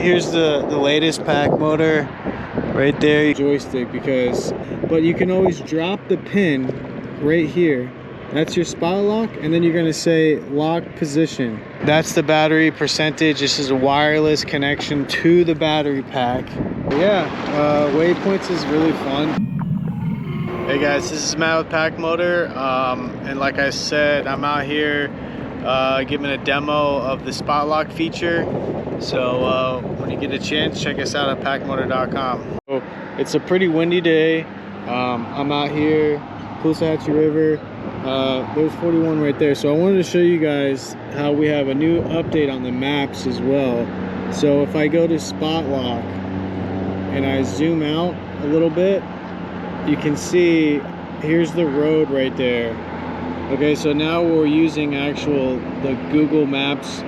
Here's the latest PacMotor right there. Joystick, but you can always drop the pin right here. That's your spot lock, and then you're gonna say lock position. That's the battery percentage. This is a wireless connection to the battery pack. Yeah, Waypoints is really fun. Hey guys, this is Matt with PacMotor, and like I said, I'm out here giving a demo of the spot lock feature. So when you get a chance, check us out at PacMotor.com. So it's a pretty windy day. I'm out here, Caloosahatchee River. There's 41 right there. So I wanted to show you guys how we have a new update on the maps as well. So if I go to spot lock and I zoom out a little bit, you can see here's the road right there. Okay, so now we're using the Google Maps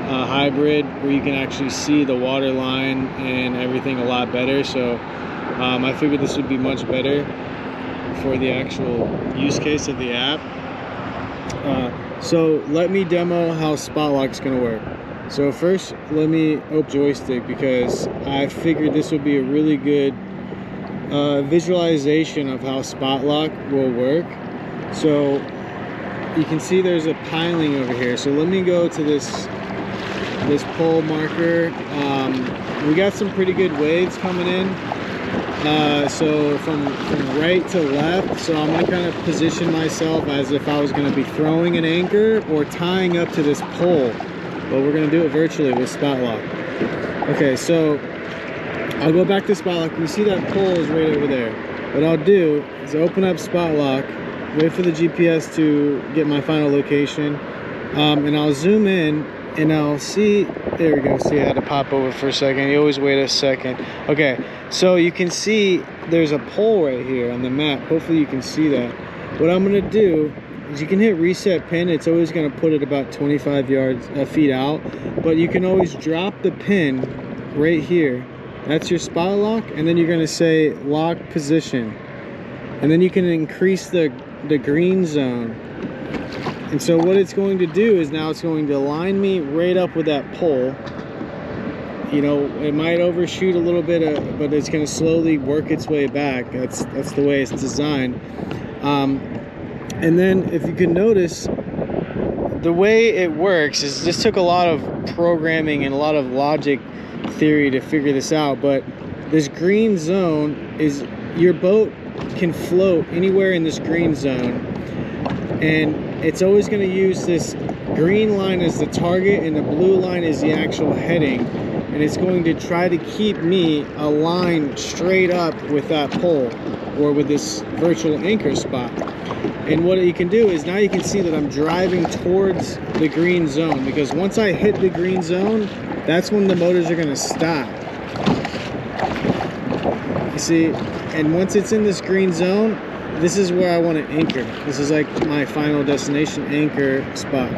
hybrid, where you can actually see the water line and everything a lot better. So I figured this would be much better for the actual use case of the app. So let me demo how spot lock is going to work. So first, let me open Joystick, because I figured this would be a really good visualization of how spot lock will work. So you can see there's a piling over here. So let me go to this pole marker. We got some pretty good waves coming in. So from right to left. So I'm gonna kind of position myself as if I was gonna be throwing an anchor or tying up to this pole. But we're gonna do it virtually with spot lock. Okay, so I'll go back to spot lock. You see that pole is right over there. What I'll do is open up spot lock, wait for the GPS to get my final location, and I'll zoom in and I'll see, there we go. See, I had to pop over for a second. You always wait a second. Okay, so you can see there's a pole right here on the map. Hopefully you can see that. What I'm gonna do is you can hit reset pin. It's always gonna put it about 25 feet out, but you can always drop the pin right here. That's your spot lock, and then you're gonna say lock position, and then you can increase the green zone. And so what it's going to do is now it's going to line me right up with that pole. You know, it might overshoot a little bit, but it's going to slowly work its way back. That's the way it's designed. And then if you can notice, the way it works is this took a lot of programming and a lot of logic theory to figure this out. But this green zone is, your boat can float anywhere in this green zone, and it's always going to use this green line as the target and the blue line is the actual heading, and it's going to try to keep me aligned straight up with that pole or with this virtual anchor spot. And what you can do is now you can see that I'm driving towards the green zone, because once I hit the green zone, that's when the motors are going to stop. You see, and once it's in this green zone, this is where I want to anchor. This is like my final destination anchor spot.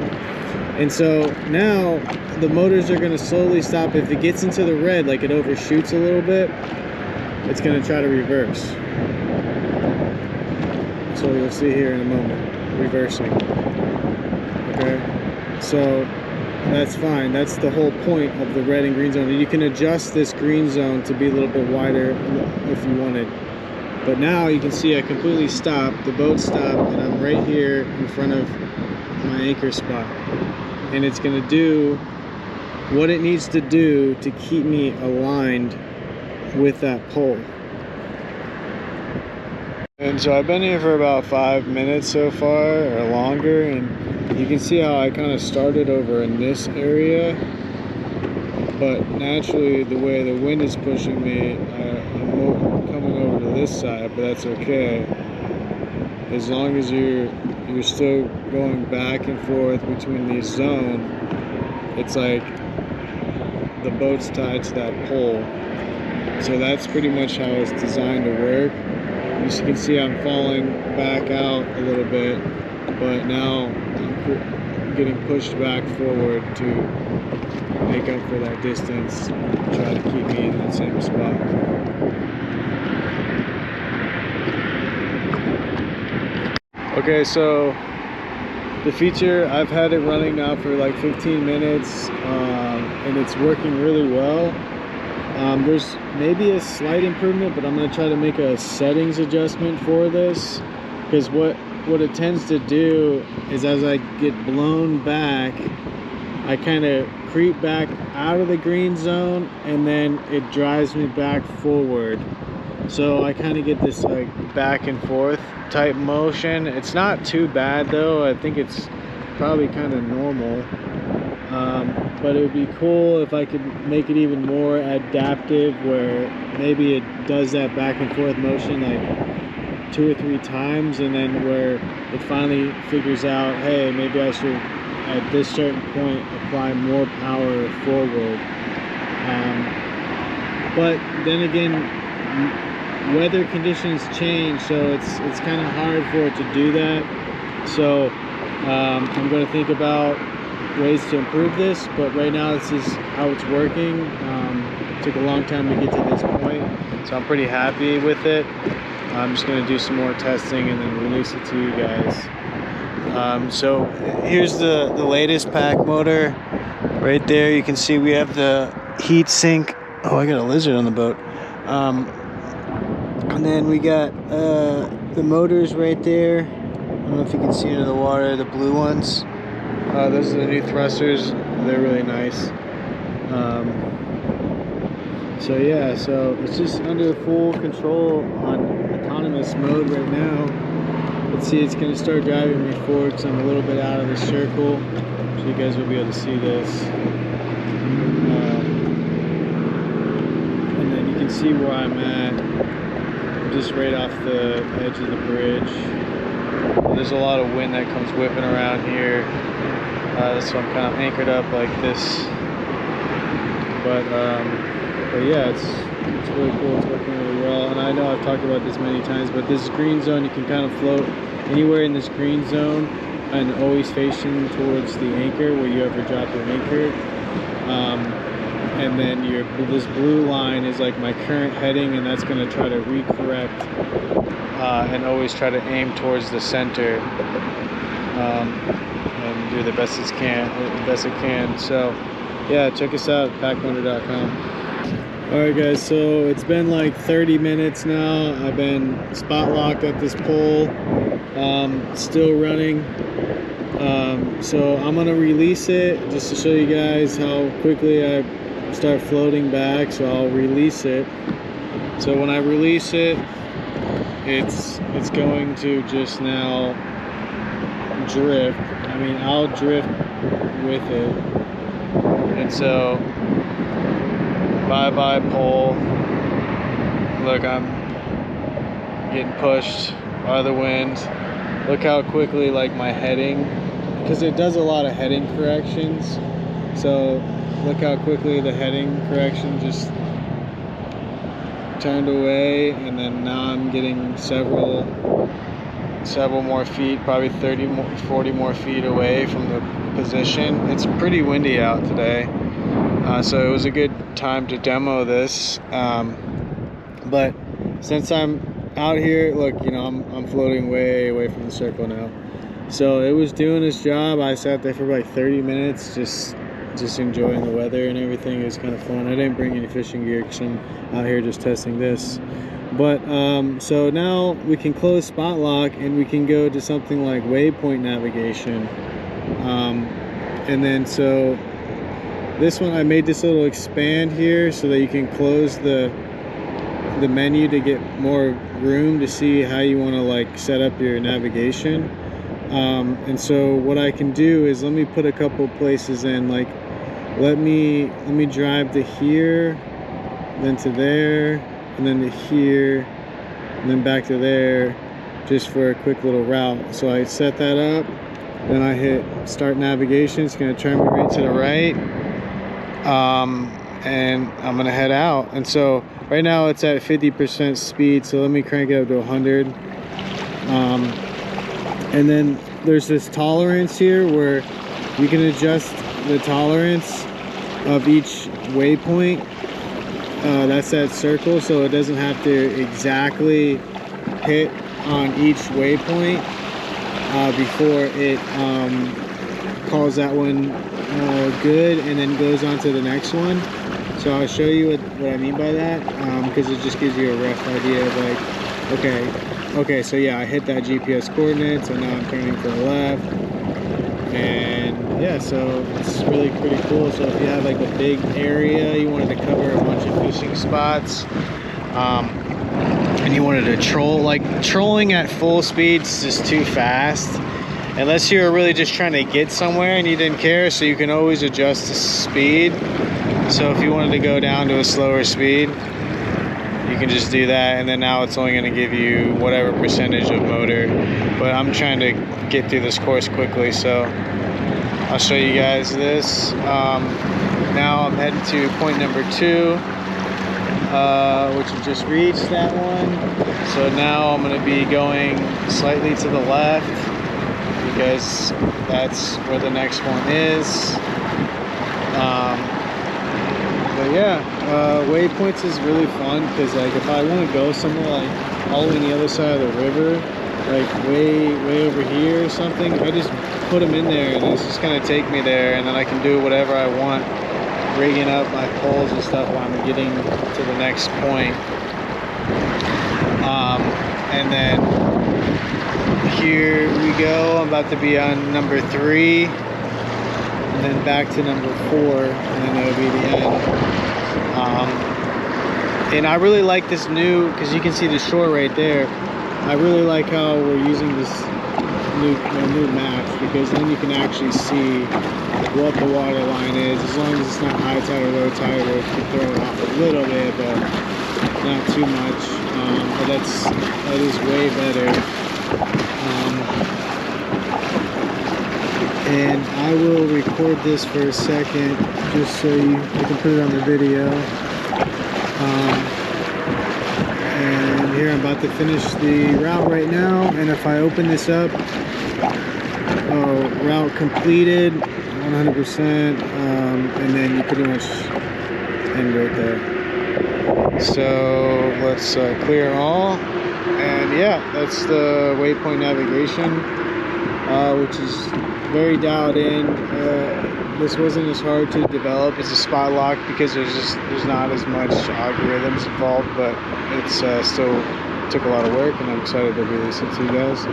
And so now the motors are going to slowly stop. If it gets into the red, like it overshoots a little bit, it's going to try to reverse. So you'll see here in a moment, reversing. Okay, so that's fine. That's the whole point of the red and green zone. You can adjust this green zone to be a little bit wider if you wanted. But now you can see I completely stopped, the boat stopped, and I'm right here in front of my anchor spot. And it's gonna do what it needs to do to keep me aligned with that pole. And so I've been here for about 5 minutes so far, or longer, and you can see how I kind of started over in this area. But naturally, the way the wind is pushing me, I'm coming over to this side, but that's okay. As long as you're still going back and forth between these zones, it's like the boat's tied to that pole. So that's pretty much how it's designed to work. As you can see, I'm falling back out a little bit, but now I'm getting pushed back forward to make up for that distance, try to keep me in that same spot. Okay, so the feature, I've had it running now for like 15 minutes, and it's working really well. There's maybe a slight improvement, but I'm going to try to make a settings adjustment for this, because what it tends to do is as I get blown back, I kind of creep back out of the green zone and then it drives me back forward. So I kind of get this like back and forth type motion. It's not too bad though. I think it's probably kind of normal. But it would be cool if I could make it even more adaptive, where maybe it does that back and forth motion like 2 or 3 times, and then where it finally figures out, hey, maybe I should at this certain point apply more power forward. But then again, weather conditions change, so it's kind of hard for it to do that. So I'm going to think about ways to improve this, but right now this is how it's working. It took a long time to get to this point, so I'm pretty happy with it. I'm just going to do some more testing and then release it to you guys. So here's the latest PacMotor right there. You can see we have the heat sink. Oh, I got a lizard on the boat. And then we got the motors right there. I don't know if you can see into the water, the blue ones. Those are the new thrusters. They're really nice. So yeah, so it's just under full control on autonomous mode right now. Let's see, it's going to start driving me forward because I'm a little bit out of the circle, so you guys will be able to see this. And then you can see where I'm at. I'm just right off the edge of the bridge. There's a lot of wind that comes whipping around here. So I'm kind of anchored up like this. But yeah, it's really cool. It's working really well. And I know I've talked about this many times, but this green zone, you can kind of float anywhere in this green zone and always facing towards the anchor where you ever drop your anchor. And then this blue line is like my current heading, and that's going to try to recorrect and always try to aim towards the center and do the best it can. So yeah, check us out at PacMotor.com. Alright guys, so it's been like 30 minutes now. I've been spot locked at this pole, still running. So I'm gonna release it just to show you guys how quickly I start floating back. So I'll release it. So when I release it, it's going to just now drift. I mean, I'll drift with it. And so bye-bye pole. Look, I'm getting pushed by the wind. Look how quickly, like, my heading, because it does a lot of heading corrections. So look how quickly the heading correction just turned away, and then now I'm getting several more feet, probably 40 more feet away from the position. It's pretty windy out today. So it was a good time to demo this, but since I'm out here, look, you know, I'm floating way away from the circle now. So it was doing its job. I sat there for like 30 minutes just enjoying the weather and everything. It was kind of fun. I didn't bring any fishing gear because I'm out here just testing this. But so now we can close spot lock and we can go to something like Waypoint navigation. And then so this one, I made this little expand here so that you can close the menu to get more room to see how you want to like set up your navigation. And so what I can do is, let me put a couple places in, like let me drive to here, then to there, and then to here, and then back to there, just for a quick little route. So I set that up, then I hit start navigation. It's going to turn me right to the right. And I'm gonna head out. And so right now it's at 50% speed, so let me crank it up to 100. And then there's this tolerance here where you can adjust the tolerance of each waypoint. That's that circle, so it doesn't have to exactly hit on each waypoint before it calls that one good and then goes on to the next one. So I'll show you what I mean by that, because it just gives you a rough idea of like, okay, so yeah, I hit that GPS coordinate, so now I'm turning to the left, and yeah, so it's really pretty cool. So if you have like a big area, you wanted to cover a bunch of fishing spots, and you wanted to troll, like trolling at full speed is just too fast. Unless you're really just trying to get somewhere and you didn't care, so you can always adjust the speed. So if you wanted to go down to a slower speed, you can just do that, and then now it's only going to give you whatever percentage of motor. But I'm trying to get through this course quickly, so I'll show you guys this. Now I'm heading to point number 2, which we just reached that one. So now I'm going to be going slightly to the left, because that's where the next one is. But yeah, Waypoints is really fun, because like if I want to go somewhere like all on the other side of the river, like way over here or something, I just put them in there and it's just gonna take me there, and then I can do whatever I want, rigging up my poles and stuff while I'm getting to the next point. And then here we go. I'm about to be on number 3, and then back to number 4, and then it'll be the end. And I really like this new, because you can see the shore right there. I really like how we're using this new maps, because then you can actually see what the water line is, as long as it's not high tide or low tide, where it can throw it off a little bit, but not too much. But that is way better. And I will record this for a second, just so I can put it on the video. And here I'm about to finish the route right now, and if I open this up, route completed 100%, and then you pretty much end right there. So let's clear all, and yeah, that's the Waypoint navigation, which is very dialed in. This wasn't as hard to develop as a spot lock, because there's not as much algorithms involved, but it's still took a lot of work, and I'm excited to release it to you guys.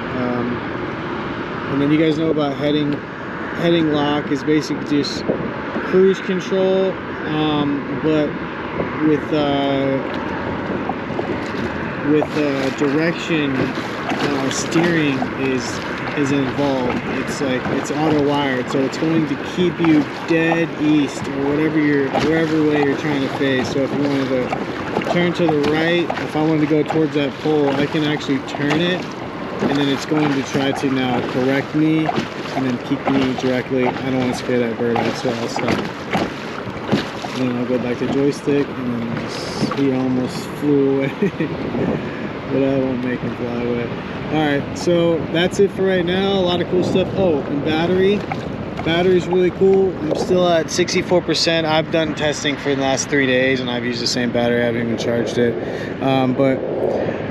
And then you guys know about heading lock is basically just cruise control, but with direction steering is involved. It's auto wired, so it's going to keep you dead east, or wherever way you're trying to face. So if you wanted to turn to the right, if I wanted to go towards that pole, I can actually turn it, and then it's going to try to now correct me and then keep me directly. I don't want to scare that bird out, so I'll stop. And then I'll go back to joystick, and then he almost flew away. But I won't make him fly away. Alright, so that's it for right now. A lot of cool stuff. Oh, and battery's really cool. I'm still at 64%. I've done testing for the last 3 days, and I've used the same battery. I haven't even charged it. But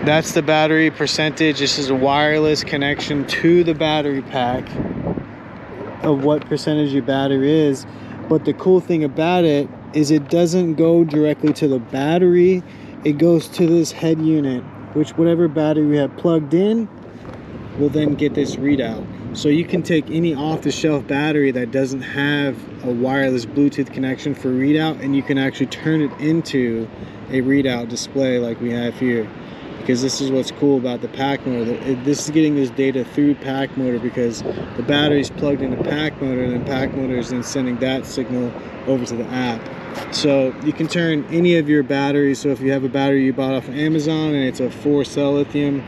that's the battery percentage. This is a wireless connection to the battery pack of what percentage your battery is. But the cool thing about it is it doesn't go directly to the battery. It goes to this head unit, which whatever battery we have plugged in will then get this readout. So you can take any off-the-shelf battery that doesn't have a wireless Bluetooth connection for readout, and you can actually turn it into a readout display like we have here. Because this is what's cool about the PacMotor. This is getting this data through PacMotor, because the battery is plugged into PacMotor, and then PacMotor is then sending that signal over to the app. So you can turn any of your batteries. So if you have a battery you bought off of Amazon and it's a 4-cell lithium,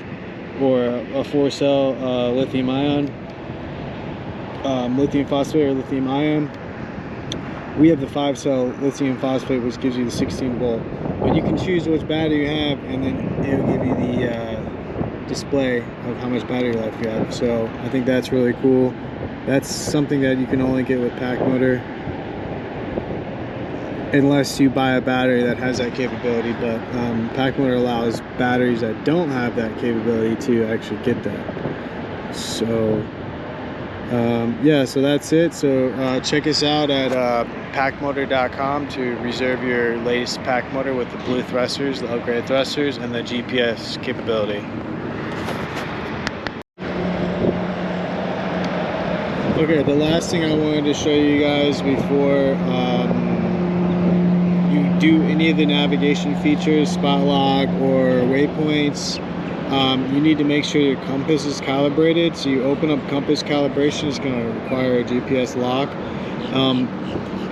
or a 4-cell lithium ion, lithium phosphate or lithium ion, we have the 5-cell lithium phosphate, which gives you the 16 volt. But you can choose which battery you have, and then it'll give you the display of how much battery life you have. So I think that's really cool. That's something that you can only get with PacMotor, unless you buy a battery that has that capability. But PacMotor allows batteries that don't have that capability to actually get that. So Yeah, so that's it. So check us out at PacMotor.com to reserve your latest pack motor with the blue thrusters, the upgraded thrusters, and the GPS capability. Okay, the last thing I wanted to show you guys before you do any of the navigation features, spot lock or waypoints, you need to make sure your compass is calibrated. So you open up compass calibration, it's going to require a GPS lock.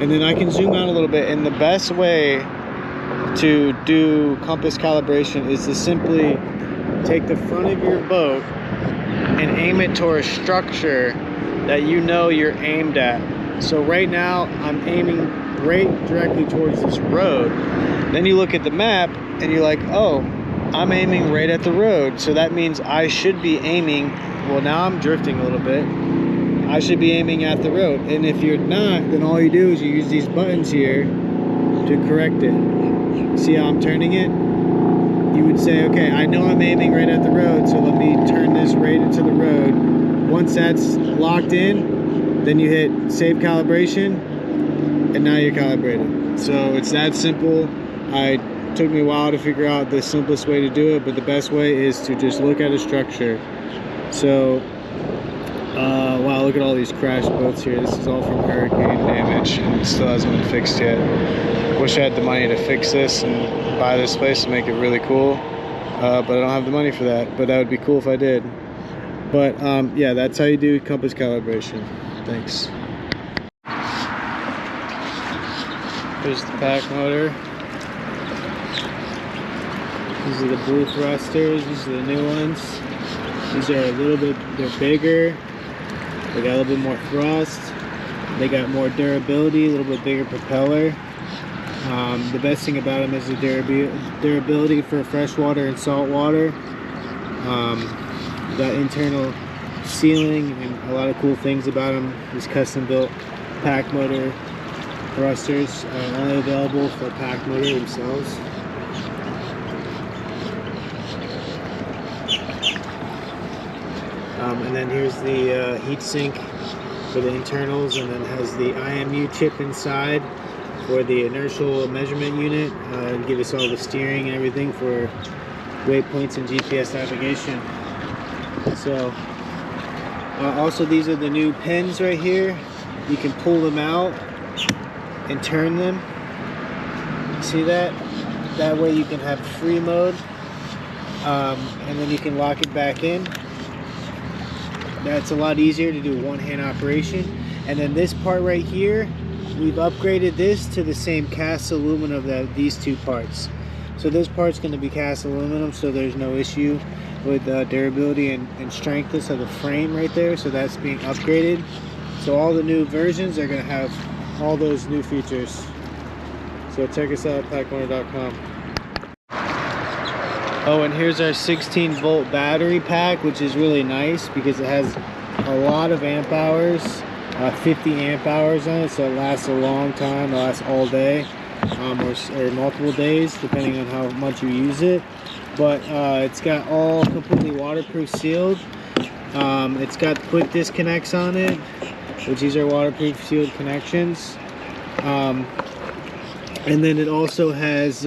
And then I can zoom out a little bit, and the best way to do compass calibration is to simply take the front of your boat and aim it toward a structure that you know you're aimed at. So right now I'm aiming right directly towards this road. Then you look at the map and you're like, oh, I'm aiming right at the road, so that means I should be aiming, well, now I'm drifting a little bit, I should be aiming at the road. And if you're not, then all you do is you use these buttons here to correct it. See how I'm turning it? You would say, okay, I know I'm aiming right at the road, so let me turn this right into the road. Once that's locked in, then you hit save calibration, and now you're calibrated. So it's that simple. It took me a while to figure out the simplest way to do it, but the best way is to just look at a structure. So wow, look at all these crashed boats here. This is all from hurricane damage and it still hasn't been fixed yet. Wish I had the money to fix this and buy this place and make it really cool, but I don't have the money for that. But that would be cool if I did. But yeah, that's how you do compass calibration. Thanks. Here's the pack motor. These are the blue thrusters. These are the new ones. These are a little bit, they're bigger. They got a little bit more thrust. They got more durability, a little bit bigger propeller. The best thing about them is the durability for freshwater and saltwater. Got internal sealing and a lot of cool things about them. These custom built pack motor thrusters are only available for pack motor themselves. And then here's the heat sink for the internals, and then has the IMU chip inside for the inertial measurement unit to give us all the steering and everything for waypoints and GPS navigation. So also these are the new pins right here. You can pull them out and turn them. See that? That way you can have free mode, and then you can lock it back in. That's a lot easier to do one-hand operation. And then this part right here, we've upgraded this to the same cast aluminum of these two parts. So this part's going to be cast aluminum, so there's no issue with durability and strengthness of the frame right there. So that's being upgraded. So all the new versions are going to have all those new features. So check us out at PacMotor.com. Oh, and here's our 16-volt battery pack, which is really nice because it has a lot of amp hours, 50 amp hours on it, so it lasts a long time. It lasts all day, or multiple days, depending on how much you use it. But it's got all completely waterproof sealed. It's got quick disconnects on it, which these are waterproof sealed connections. And then it also has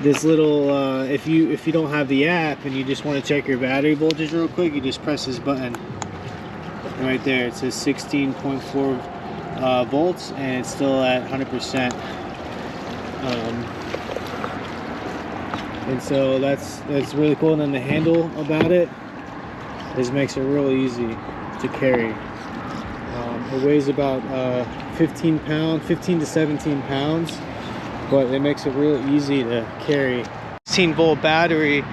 this little, if you don't have the app and you just want to check your battery voltage real quick, you just press this button right there. It says 16.4 volts, and it's still at 100%. And so that's really cool. And then the handle about it makes it real easy to carry. It weighs about 15 to 17 pounds. But it makes it real easy to carry. 16-volt battery,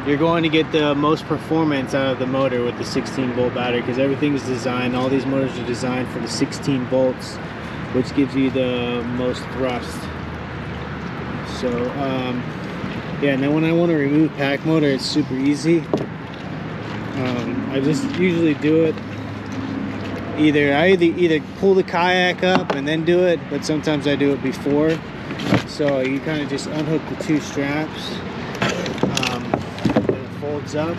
you're going to get the most performance out of the motor with the 16-volt battery, because everything's designed, all these motors are designed for the 16 volts, which gives you the most thrust. So yeah, and then when I want to remove pack motor, it's super easy. I just usually do it either pull the kayak up and then do it, but sometimes I do it before. So you kind of just unhook the two straps, and it folds up,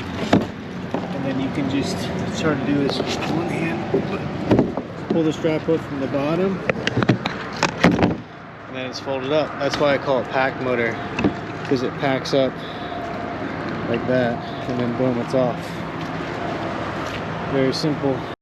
and then you can just try to do this with one hand. pull the strap hook from the bottom, and then it's folded up. That's why I call it PacMotor, because it packs up like that, and then boom, it's off. Very simple.